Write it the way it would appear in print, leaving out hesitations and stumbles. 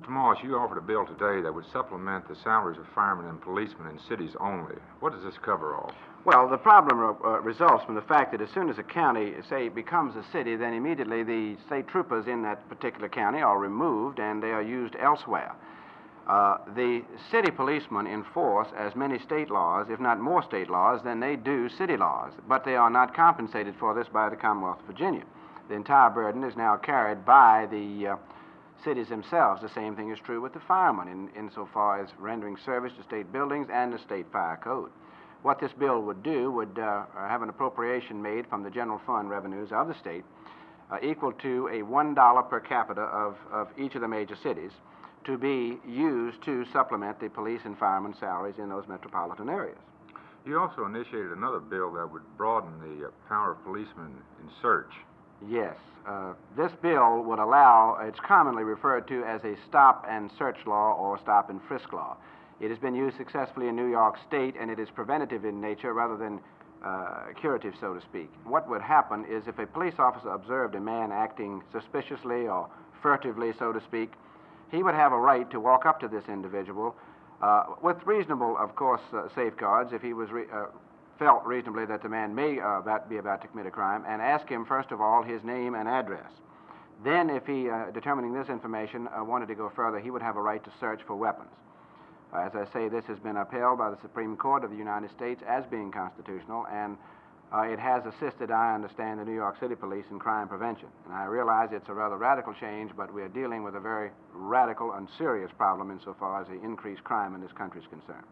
Moss, you offered a bill today that would supplement the salaries of firemen and policemen in cities only. What does this cover all? Well, the problem results from the fact that as soon as a county, say, becomes a city, then immediately the state troopers in that particular county are removed and they are used elsewhere. The city policemen enforce as many state laws, if not more state laws, than they do city laws, but they are not compensated for this by the Commonwealth of Virginia. The entire burden is now carried by the cities themselves. The same thing is true with the firemen insofar as rendering service to state buildings and the state fire code. What this bill would do would have an appropriation made from the general fund revenues of the state equal to a $1 per capita of each of the major cities to be used to supplement the police and firemen salaries in those metropolitan areas. You also initiated another bill that would broaden the power of policemen in search. Yes. This bill would allow, it's commonly referred to as a stop and search law or stop and frisk law. It has been used successfully in New York State, and it is preventative in nature rather than curative, so to speak. What would happen is if a police officer observed a man acting suspiciously or furtively, so to speak, he would have a right to walk up to this individual with reasonable, of course, safeguards if he was felt reasonably that the man may be about to commit a crime, and ask him, first of all, his name and address. Then, if he, determining this information, wanted to go further, he would have a right to search for weapons. As I say, this has been upheld by the Supreme Court of the United States as being constitutional, and it has assisted, I understand, the New York City Police in crime prevention. And I realize it's a rather radical change, but we are dealing with a very radical and serious problem insofar as the increased crime in this country is concerned.